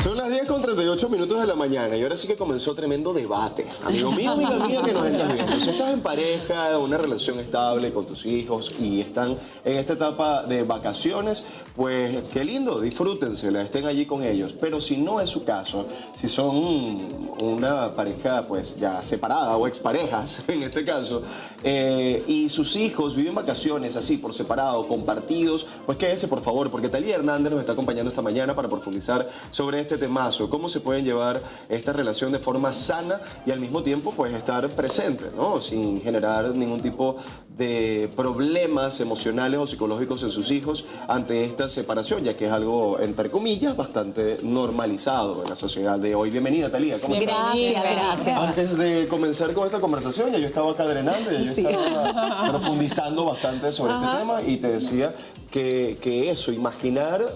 Son las 10:38 de la mañana y ahora sí que comenzó tremendo debate. Amigo mío, amiga mía que nos estás viendo. Si estás en pareja, una relación estable con tus hijos y están en esta etapa de vacaciones, pues qué lindo, disfrútensela, estén allí con ellos. Pero si no es su caso, si son una pareja pues ya separada o exparejas en este caso, y sus hijos viven vacaciones así por separado, compartidos, pues quédese por favor, porque Talía Hernández nos está acompañando esta mañana para profundizar sobre este temazo, cómo se pueden llevar esta relación de forma sana y al mismo tiempo pues estar presente, ¿no? Sin generar ningún tipo de problemas emocionales o psicológicos en sus hijos ante esta separación, ya que es algo, entre comillas, bastante normalizado en la sociedad de hoy. Bienvenida, Talía, ¿cómo estás? Gracias. Antes de comenzar con esta conversación, ya yo estaba acá drenando, ya yo estaba profundizando bastante sobre este tema y te decía que eso, imaginar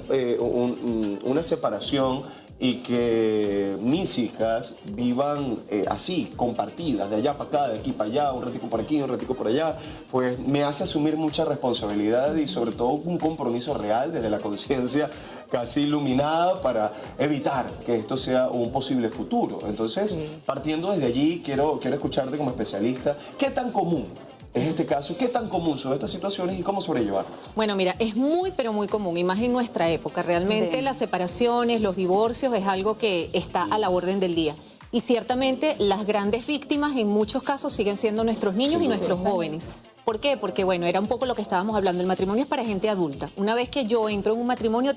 una separación y que mis hijas vivan así, compartidas, de allá para acá, de aquí para allá, un ratico por aquí, un ratico por allá, pues me hace asumir mucha responsabilidad y sobre todo un compromiso real desde la conciencia casi iluminada para evitar que esto sea un posible futuro. Entonces, partiendo desde allí, quiero escucharte como especialista, ¿qué tan común en este caso, qué tan común son estas situaciones y cómo sobrellevarlas? Bueno, mira, es muy, pero muy común, y más en nuestra época. Realmente las separaciones, los divorcios es algo que está a la orden del día. Y ciertamente las grandes víctimas en muchos casos siguen siendo nuestros niños y nuestros jóvenes. ¿Por qué? Porque, bueno, era un poco lo que estábamos hablando. El matrimonio es para gente adulta. Una vez que yo entro en un matrimonio,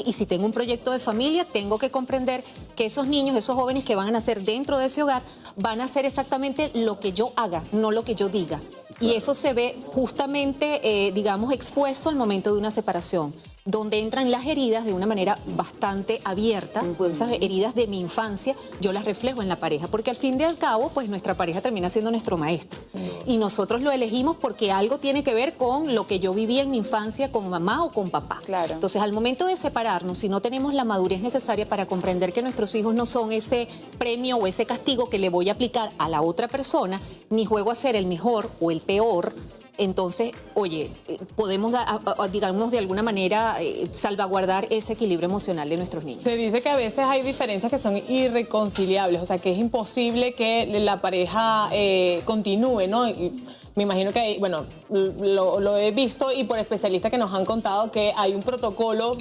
y si tengo un proyecto de familia, tengo que comprender que esos niños, esos jóvenes que van a nacer dentro de ese hogar, van a hacer exactamente lo que yo haga, no lo que yo diga. Y eso se ve justamente, digamos, expuesto al momento de una separación, donde entran las heridas de una manera bastante abierta. Pues esas heridas de mi infancia yo las reflejo en la pareja, porque al fin y al cabo, pues nuestra pareja termina siendo nuestro maestro. Y nosotros lo elegimos porque algo tiene que ver con lo que yo viví en mi infancia con mamá o con papá. Claro. Entonces, al momento de separarnos, si no tenemos la madurez necesaria para comprender que nuestros hijos no son ese premio o ese castigo que le voy a aplicar a la otra persona, ni juego a ser el mejor o el peor, entonces, oye, podemos, digamos, de alguna manera salvaguardar ese equilibrio emocional de nuestros niños. Se dice que a veces hay diferencias que son irreconciliables, o sea, que es imposible que la pareja continúe, ¿no? Y me imagino que hay, bueno, lo he visto y por especialistas que nos han contado que hay un protocolo,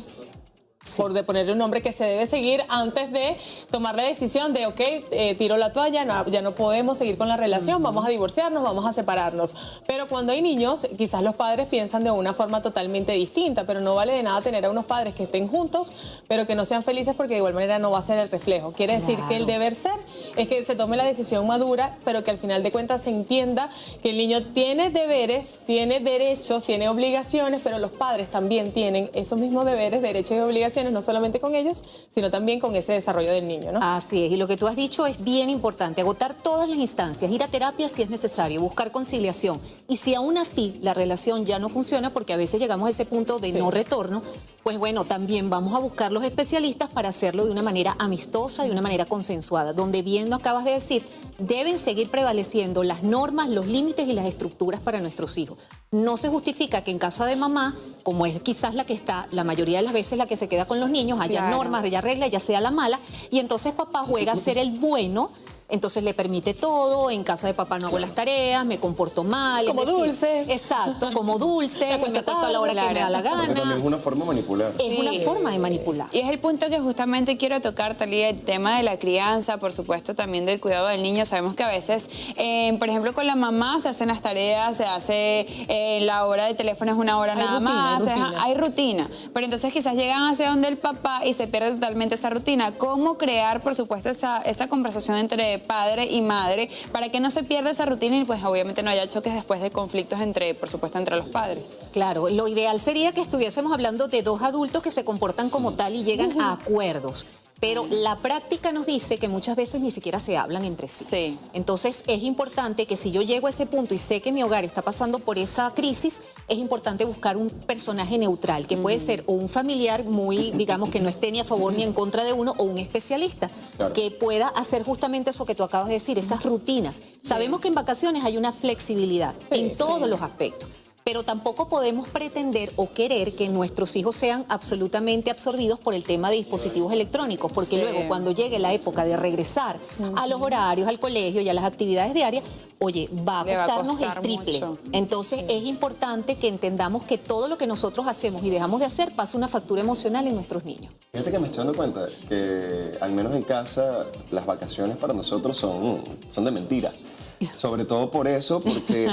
por de ponerle un nombre, que se debe seguir antes de tomar la decisión de, ok, tiro la toalla, no, ya no podemos seguir con la relación, vamos a divorciarnos, vamos a separarnos. Pero cuando hay niños, quizás los padres piensan de una forma totalmente distinta, pero no vale de nada tener a unos padres que estén juntos, pero que no sean felices, porque de igual manera no va a ser el reflejo. Quiere decir que el deber ser es que se tome la decisión madura, pero que al final de cuentas se entienda que el niño tiene deberes, tiene derechos, tiene obligaciones, pero los padres también tienen esos mismos deberes, derechos y obligaciones, no solamente con ellos, sino también con ese desarrollo del niño, ¿no? Así es, y lo que tú has dicho es bien importante, agotar todas las instancias, ir a terapia si es necesario, buscar conciliación. Y si aún así la relación ya no funciona, porque a veces llegamos a ese punto de no retorno, pues bueno, también vamos a buscar los especialistas para hacerlo de una manera amistosa, de una manera consensuada, donde bien lo acabas de decir, deben seguir prevaleciendo las normas, los límites y las estructuras para nuestros hijos. No se justifica que en casa de mamá, como es quizás la que está, la mayoría de las veces la que se queda con los niños, haya normas, haya reglas, ya sea la mala, y entonces papá juega a ser el bueno. Entonces le permite todo, en casa de papá no hago las tareas, me comporto mal. Como dulces. Exacto, como dulces, me acuesto a la hora que me da la gana. Porque también es una forma de manipular. Es una forma de manipular. Y es el punto que justamente quiero tocar, Talía, el tema de la crianza, por supuesto también del cuidado del niño. Sabemos que a veces, por ejemplo, con la mamá se hacen las tareas, se hace la hora de teléfono es una hora nada más, hay rutina. Pero entonces quizás llegan hacia donde el papá y se pierde totalmente esa rutina. ¿Cómo crear, por supuesto, esa conversación entre padre y madre para que no se pierda esa rutina y pues obviamente no haya choques después de conflictos por supuesto, entre los padres? Claro, lo ideal sería que estuviésemos hablando de dos adultos que se comportan como tal y llegan a acuerdos. Pero la práctica nos dice que muchas veces ni siquiera se hablan entre sí. Entonces es importante que si yo llego a ese punto y sé que mi hogar está pasando por esa crisis, es importante buscar un personaje neutral, que puede ser o un familiar muy, digamos, que no esté ni a favor ni en contra de uno, o un especialista, que pueda hacer justamente eso que tú acabas de decir, esas rutinas. Sabemos que en vacaciones hay una flexibilidad en todos los aspectos. pero tampoco podemos pretender o querer que nuestros hijos sean absolutamente absorbidos por el tema de dispositivos electrónicos, porque Sí. luego cuando llegue la época de regresar a los horarios, al colegio y a las actividades diarias, oye, va a Le va a costarnos el costar triple. mucho. Entonces es importante que entendamos que todo lo que nosotros hacemos y dejamos de hacer pasa una factura emocional en nuestros niños. Fíjate que me estoy dando cuenta que, al menos en casa, las vacaciones para nosotros son de mentira. Sobre todo por eso,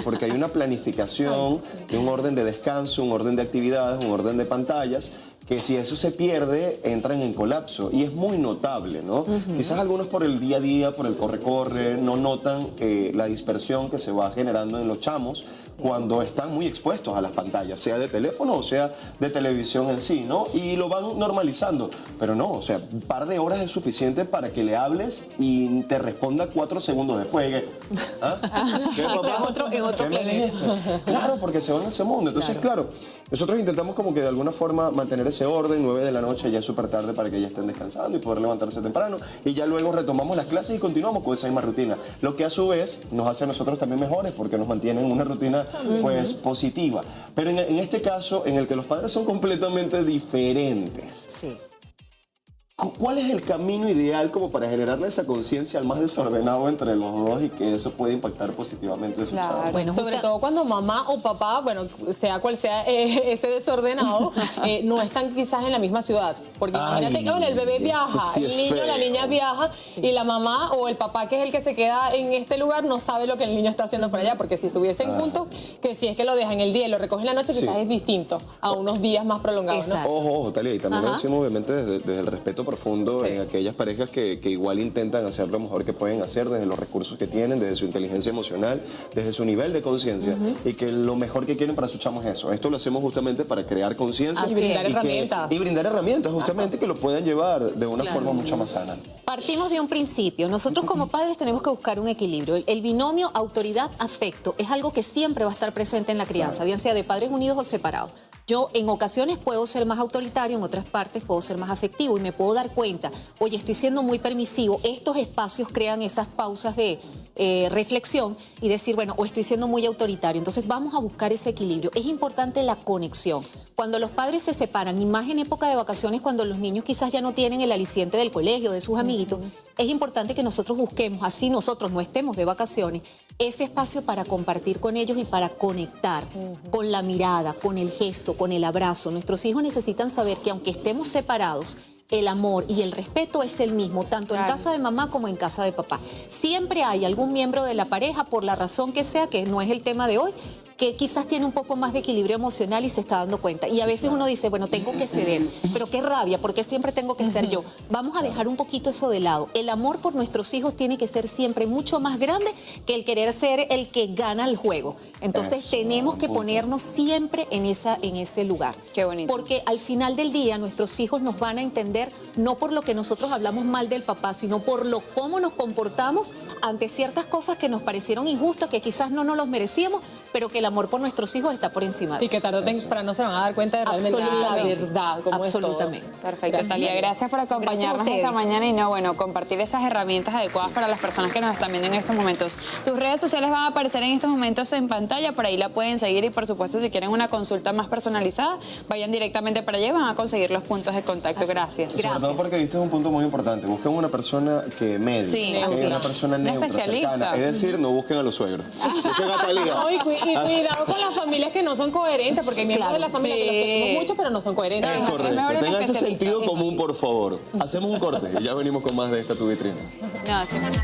porque hay una planificación y un orden de descanso, un orden de actividades, un orden de pantallas, que si eso se pierde, entran en colapso. Y es muy notable, ¿no? Quizás algunos por el día a día, por el corre-corre, no notan la dispersión que se va generando en los chamos cuando están muy expuestos a las pantallas, sea de teléfono o sea de televisión en sí, ¿no? Y lo van normalizando. Pero no, o sea, un par de horas es suficiente para que le hables y te responda 4 segundos después. ¿Ah? ¿Qué, papá? En otro ¿Qué me planeta. dijiste? Claro, porque se van a ese mundo. Entonces, claro, nosotros intentamos como que de alguna forma mantener ese orden. 9 de la noche ya es súper tarde para que ya estén descansando y poder levantarse temprano. Y ya luego retomamos las clases y continuamos con esa misma rutina. Lo que a su vez nos hace a nosotros también mejores porque nos mantienen en una rutina pues positiva. Pero en este caso, en el que los padres son completamente diferentes, Sí. ¿cuál es el camino ideal como para generarle esa conciencia al más desordenado entre los dos y que eso puede impactar positivamente a su Claro. chavo? Bueno, Sobre justa- todo cuando mamá o papá, bueno, sea cual sea ese desordenado, no están quizás en la misma ciudad. Porque Ay, imagínate que bueno, el bebé eso viaja, sí el es niño, feo. la niña viaja y la mamá o el papá, que es el que se queda en este lugar, no sabe lo que el niño está haciendo por allá. Porque si estuviesen juntos, que si es que lo dejan el día y lo recogen la noche, Sí. quizás es distinto a unos días más prolongados, ¿no? Exacto. Ojo, Talia, y también lo Ajá. decimos obviamente desde el respeto profundo Sí. en aquellas parejas que igual intentan hacer lo mejor que pueden hacer desde los recursos que tienen, desde su inteligencia emocional, desde su nivel de conciencia, y que lo mejor que quieren para su chamo es eso. Esto lo hacemos justamente para crear conciencia Así Y brindar es. herramientas. Y brindar herramientas justamente que lo puedan llevar de una forma mucho más sana. Partimos de un principio. Nosotros como padres tenemos que buscar un equilibrio. El binomio autoridad-afecto es algo que siempre va a estar presente en la crianza, bien sea de padres unidos o separados. Yo en ocasiones puedo ser más autoritario, en otras partes puedo ser más afectivo y me puedo dar cuenta, oye, estoy siendo muy permisivo. Estos espacios crean esas pausas de reflexión y decir, bueno, o estoy siendo muy autoritario. Entonces vamos a buscar ese equilibrio. Es importante la conexión. Cuando los padres se separan, y más en época de vacaciones, cuando los niños quizás ya no tienen el aliciente del colegio, de sus amiguitos, es importante que nosotros busquemos, así nosotros no estemos de vacaciones, ese espacio para compartir con ellos y para conectar con la mirada, con el gesto, con el abrazo. Nuestros hijos necesitan saber que aunque estemos separados, el amor y el respeto es el mismo, tanto en Claro. casa de mamá como en casa de papá. Siempre hay algún miembro de la pareja, por la razón que sea, que no es el tema de hoy, que quizás tiene un poco más de equilibrio emocional y se está dando cuenta. Y a veces uno dice, bueno, tengo que ceder, pero qué rabia, porque siempre tengo que ser yo. Vamos a dejar un poquito eso de lado. El amor por nuestros hijos tiene que ser siempre mucho más grande que el querer ser el que gana el juego. Entonces Eso, tenemos que punto. ponernos siempre en ese lugar. Qué bonito. Porque al final del día nuestros hijos nos van a entender no por lo que nosotros hablamos mal del papá, sino por lo cómo nos comportamos ante ciertas cosas que nos parecieron injustas, que quizás no nos los merecíamos, pero que el amor por nuestros hijos está por encima de Y que eso. tarde o temprano se van a dar cuenta de realmente la Absolutamente. verdad. Cómo es todo. Absolutamente. Perfecto, Gracias. Talia. Gracias por acompañarnos Gracias a esta ustedes. mañana y bueno, compartir esas herramientas adecuadas para las personas que nos están viendo en estos momentos. Tus redes sociales van a aparecer en estos momentos en pantalla, por ahí la pueden seguir y por supuesto si quieren una consulta más personalizada, vayan directamente para allá y van a conseguir los puntos de contacto. Gracias. Sobre todo porque diste un punto muy importante. Busquen una persona que medie, Sí, busquen así una es. persona Una neutra, especialista. cercana. Es decir, no busquen a los suegros. Busquen a Talía. No, y cuidado con las familias que no son coherentes, porque hay miembros Claro, de la familia que los sí. queremos mucho, pero no son coherentes. Es Es mejor correcto. un Tengan ese especialista. sentido Es común, así. por favor. Hacemos un corte y ya venimos con más de esta tu vitrina. No, siempre.